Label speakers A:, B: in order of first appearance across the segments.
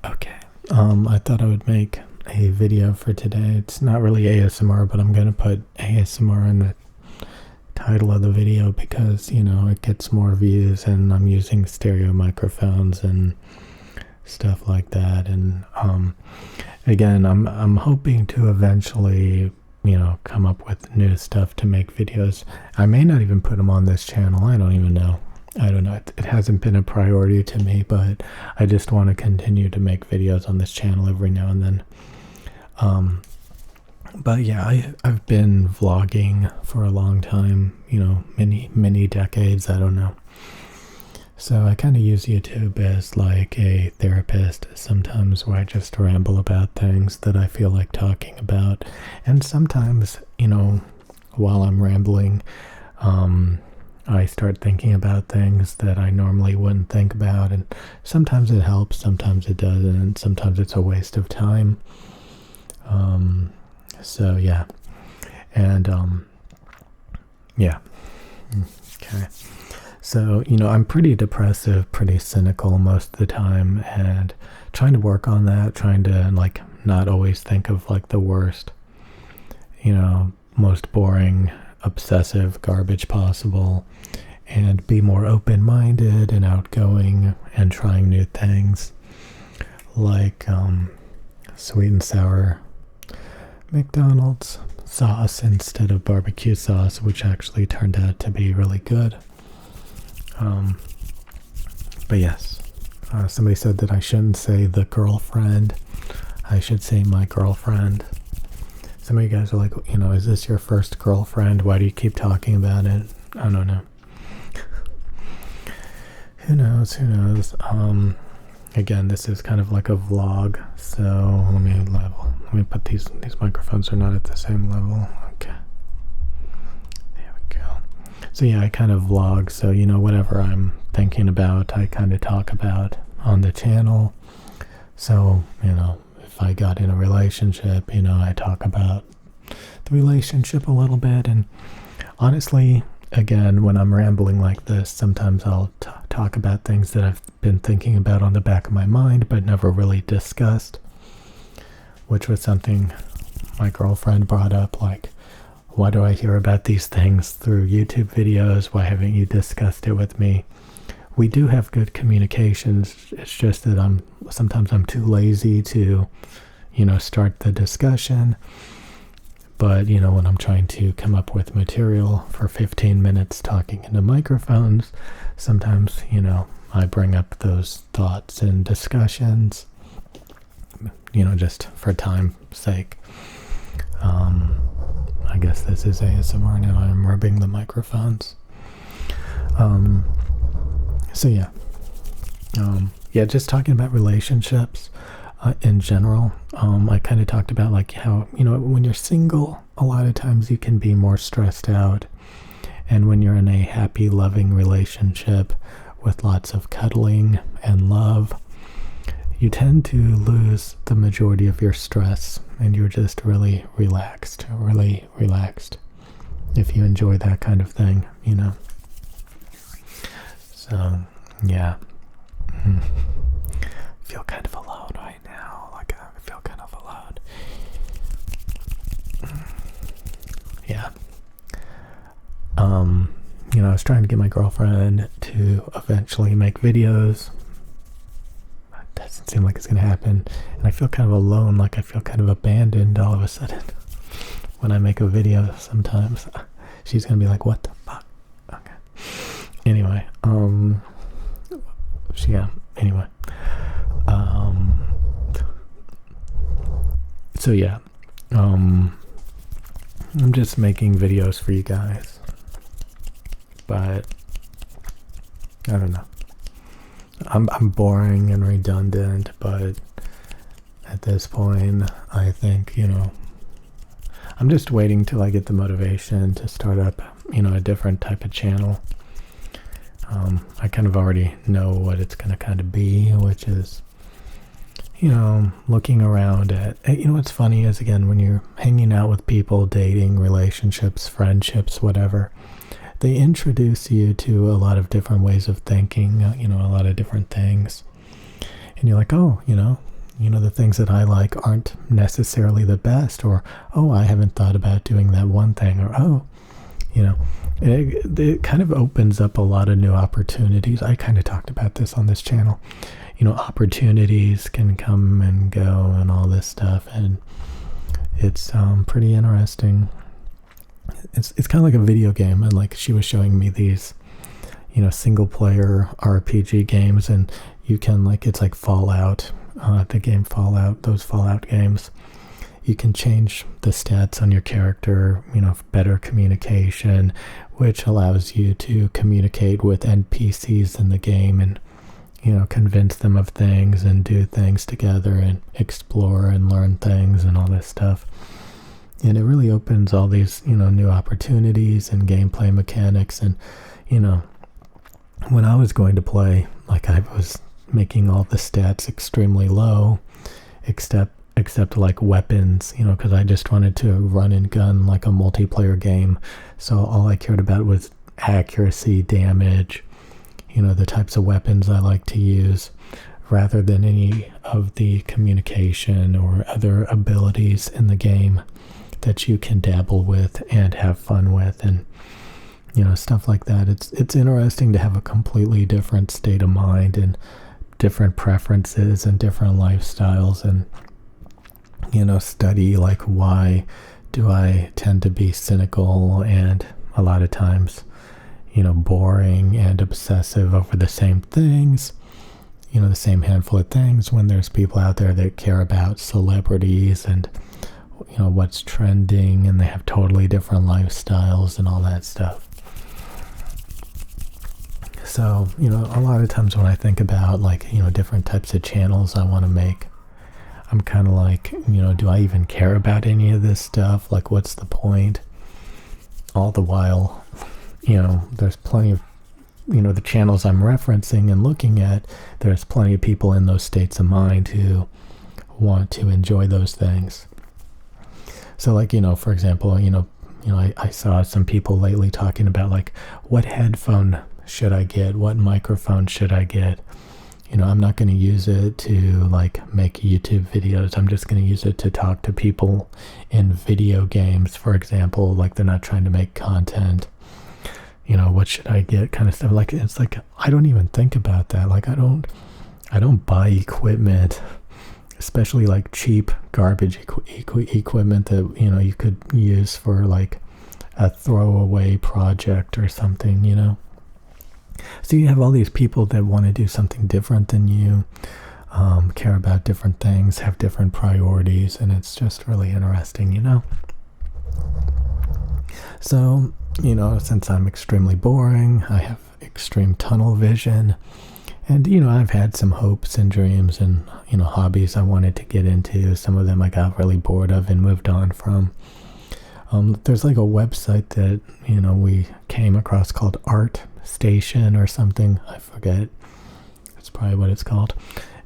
A: Okay. I thought I would make a video for today. It's not really ASMR, but I'm gonna put ASMR in the title of the video because, it gets more views and I'm using stereo microphones and stuff like that. And again, I'm hoping to eventually, come up with new stuff to make videos. I may not even put them on this channel. I don't even know. I don't know. It hasn't been a priority to me, but I just want to continue to make videos on this channel every now and then. But yeah, I've been vlogging for a long time, many decades, I don't know. So I kind of use YouTube as like a therapist sometimes, where I just ramble about things that I feel like talking about. And sometimes, while I'm rambling, I start thinking about things that I normally wouldn't think about, and sometimes it helps, sometimes it doesn't, sometimes it's a waste of time. So yeah, and yeah, okay. So, I'm pretty depressive, pretty cynical most of the time, and trying to work on that, trying to like not always think of like the worst, most boring, obsessive garbage possible, and be more open-minded and outgoing and trying new things like sweet and sour McDonald's sauce instead of barbecue sauce, which actually turned out to be really good. But yes, somebody said that I shouldn't say the girlfriend. I should say my girlfriend. Some of you guys are like, is this your first girlfriend? Why do you keep talking about it? I don't know. Who knows? Again, this is kind of like a vlog, so let me put these microphones are not at the same level. Okay. There we go. So yeah, I kind of vlog, so whatever I'm thinking about, I kind of talk about on the channel. So, if I got in a relationship, I talk about the relationship a little bit. And honestly, again, when I'm rambling like this, sometimes I'll talk about things that I've been thinking about on the back of my mind, but never really discussed, which was something my girlfriend brought up, like, why do I hear about these things through YouTube videos? Why haven't you discussed it with me? We do have good communications. It's just that sometimes I'm too lazy to, start the discussion. But, when I'm trying to come up with material for 15 minutes talking into microphones, sometimes, I bring up those thoughts and discussions, just for time's sake. I guess this is ASMR now. I'm rubbing the microphones. So yeah. Just talking about relationships in general. I kind of talked about like how, when you're single, a lot of times you can be more stressed out. And when you're in a happy, loving relationship with lots of cuddling and love, you tend to lose the majority of your stress and you're just really relaxed. If you enjoy that kind of thing, So, yeah. I feel kind of alone right now. Like, I feel kind of alone. Yeah. I was trying to get my girlfriend to eventually make videos. It doesn't seem like it's going to happen. And I feel kind of alone, like I feel kind of abandoned all of a sudden. When I make a video sometimes, she's going to be like, what the fuck? Okay. Anyway, so yeah, I'm just making videos for you guys, but I don't know. I'm boring and redundant, but at this point, I think, I'm just waiting till I get the motivation to start up, a different type of channel. I kind of already know what it's going to kind of be, which is, looking around at, what's funny is, again, when you're hanging out with people, dating, relationships, friendships, whatever, they introduce you to a lot of different ways of thinking, a lot of different things. and you're like, oh, the things that I like aren't necessarily the best, or, oh, I haven't thought about doing that one thing, or, oh, it kind of opens up a lot of new opportunities. I kind of talked about this on this channel. Opportunities can come and go and all this stuff, and it's pretty interesting. It's kind of like a video game, and like she was showing me these, single player RPG games, and you can, like, it's like Fallout, the game Fallout, those Fallout games. You can change the stats on your character, better communication, which allows you to communicate with NPCs in the game and, convince them of things and do things together and explore and learn things and all this stuff. And it really opens all these, new opportunities and gameplay mechanics. And, when I was going to play, like, I was making all the stats extremely low, except like weapons, because I just wanted to run and gun like a multiplayer game. So all I cared about was accuracy, damage, the types of weapons I like to use, rather than any of the communication or other abilities in the game that you can dabble with and have fun with, and stuff like that. It's interesting to have a completely different state of mind and different preferences and different lifestyles, and study, like, why do I tend to be cynical and a lot of times boring and obsessive over the same things, the same handful of things, when there's people out there that care about celebrities and what's trending, and they have totally different lifestyles and all that stuff. So a lot of times when I think about, like, different types of channels I want to make, I'm kind of like, do I even care about any of this stuff? Like, what's the point? All the while, there's plenty of, the channels I'm referencing and looking at, there's plenty of people in those states of mind who want to enjoy those things. So, like, for example, I saw some people lately talking about, like, what headphone should I get? What microphone should I get? I'm not going to use it to, like, make YouTube videos. I'm just going to use it to talk to people in video games, for example. Like, they're not trying to make content. What should I get, kind of stuff. Like, it's like, I don't even think about that. Like, I don't buy equipment, especially like cheap garbage equipment that, you could use for like a throwaway project or something, So you have all these people that want to do something different than you, care about different things, have different priorities, and it's just really interesting, So, since I'm extremely boring, I have extreme tunnel vision, and, I've had some hopes and dreams and, hobbies I wanted to get into. Some of them I got really bored of and moved on from. There's like a website that, we came across called Art Station or something. I forget. That's probably what it's called.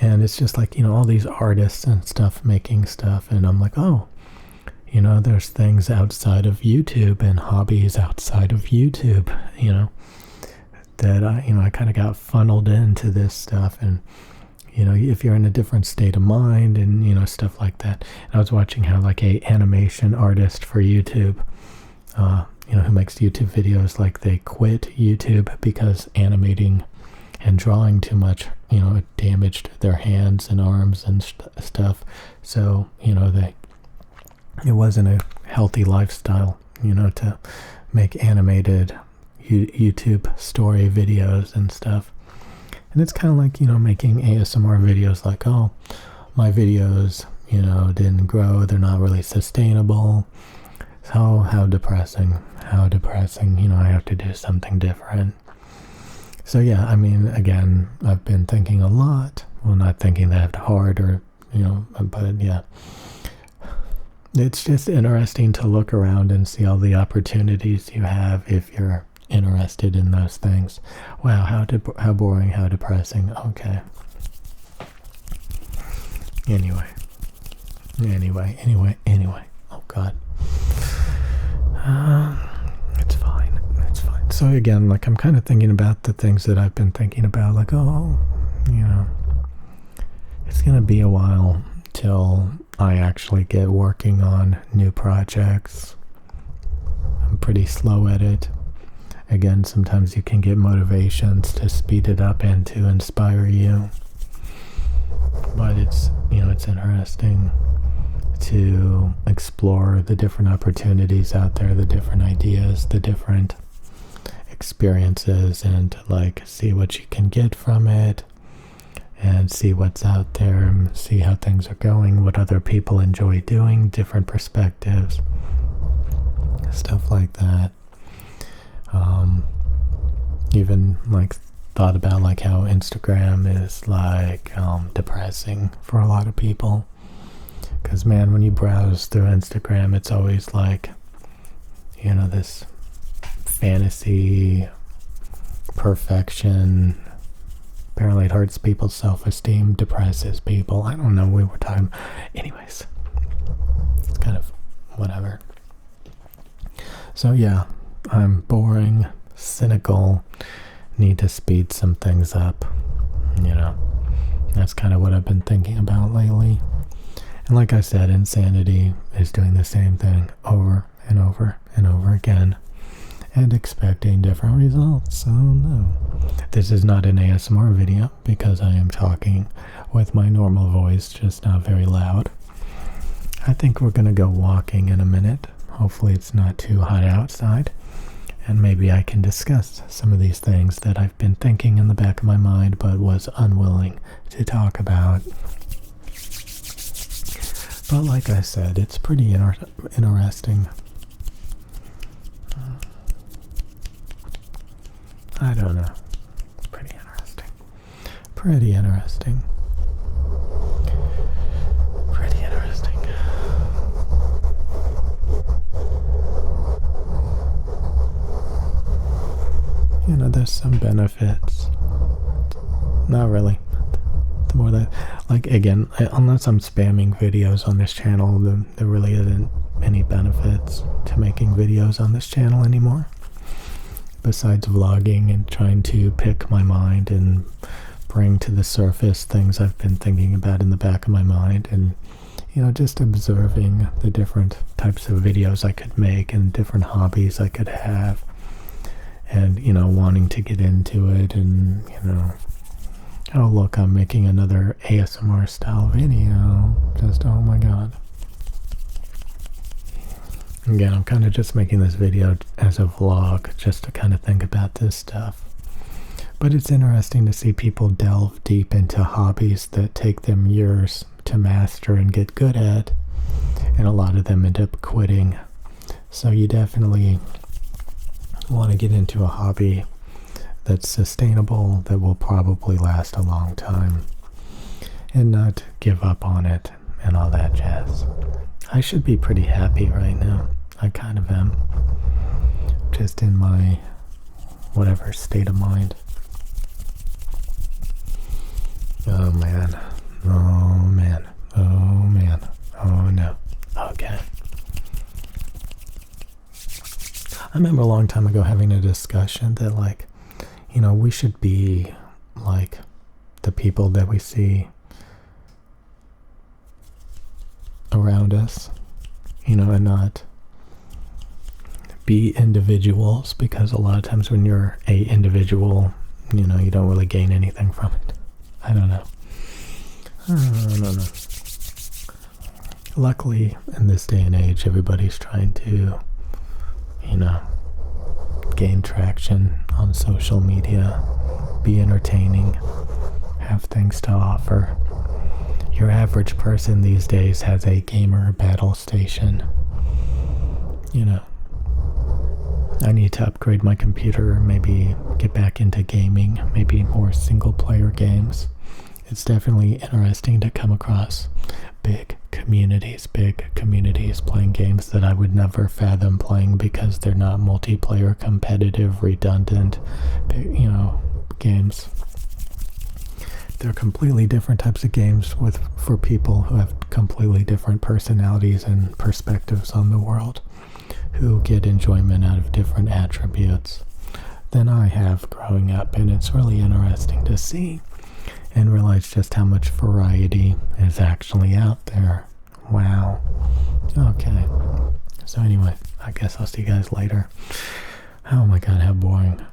A: And it's just like, all these artists and stuff making stuff. And I'm like, oh, there's things outside of YouTube and hobbies outside of YouTube, that I kind of got funneled into this stuff. And, if you're in a different state of mind and, stuff like that. And I was watching how, like, a animation artist for YouTube, who makes YouTube videos, like, they quit YouTube because animating and drawing too much, it damaged their hands and arms and stuff. So, it wasn't a healthy lifestyle, to make animated YouTube story videos and stuff. And it's kind of like, making ASMR videos, like, oh, my videos, didn't grow, they're not really sustainable. So how depressing, I have to do something different. So yeah, I mean, again, I've been thinking a lot, well, not thinking that hard or, but yeah. It's just interesting to look around and see all the opportunities you have if you're interested in those things. Wow, how boring, how depressing. Okay. Anyway. Oh God. It's fine. So again, like, I'm kind of thinking about the things that I've been thinking about, like, oh, it's gonna be a while till I actually get working on new projects. I'm pretty slow at it. Again, sometimes you can get motivations to speed it up and to inspire you. But it's interesting to explore the different opportunities out there, the different ideas, the different experiences, and to see what you can get from it, and see what's out there, and see how things are going, what other people enjoy doing, different perspectives, stuff like that. Even thought about how Instagram is depressing for a lot of people, because man, when you browse through Instagram, it's always this fantasy perfection. Apparently it hurts people's self-esteem, depresses people. I don't know, we were talking anyways, it's kind of whatever. So yeah, I'm boring, cynical, need to speed some things up. That's kind of what I've been thinking about lately. And like I said, insanity is doing the same thing over and over and over again and expecting different results. So no, this is not an ASMR video because I am talking with my normal voice, just not very loud. I think we're gonna go walking in a minute. Hopefully it's not too hot outside, and maybe I can discuss some of these things that I've been thinking in the back of my mind but was unwilling to talk about. But like I said, it's pretty interesting. I don't know. Pretty interesting. Pretty interesting. Pretty interesting. There's some benefits. Not really. The more that, again, unless I'm spamming videos on this channel, there really isn't any benefits to making videos on this channel anymore. Besides vlogging and trying to pick my mind and bring to the surface things I've been thinking about in the back of my mind, and just observing the different types of videos I could make and different hobbies I could have, and wanting to get into it, and oh look, I'm making another ASMR style video, just oh my god. Again, I'm kind of just making this video as a vlog, just to kind of think about this stuff. But it's interesting to see people delve deep into hobbies that take them years to master and get good at, and a lot of them end up quitting. So you definitely want to get into a hobby that's sustainable, that will probably last a long time, and not give up on it and all that jazz. I should be pretty happy right now. I kind of am. Just in my whatever state of mind. Oh man. Oh man. Oh man. Oh no. Okay. I remember a long time ago having a discussion that we should be like the people that we see around us, and not be individuals, because a lot of times when you're a individual, you don't really gain anything from it. I don't know. Luckily, in this day and age, everybody's trying to, gain traction on social media, be entertaining, have things to offer. Your average person these days has a gamer battle station. I need to upgrade my computer, maybe get back into gaming, maybe more single player games. It's definitely interesting to come across big communities playing games that I would never fathom playing, because they're not multiplayer, competitive, redundant, games. They're completely different types of games for people who have completely different personalities and perspectives on the world, who get enjoyment out of different attributes than I have growing up, and it's really interesting to see. and realize just how much variety is actually out there. Wow. Okay. So anyway, I guess I'll see you guys later. Oh my god, how boring.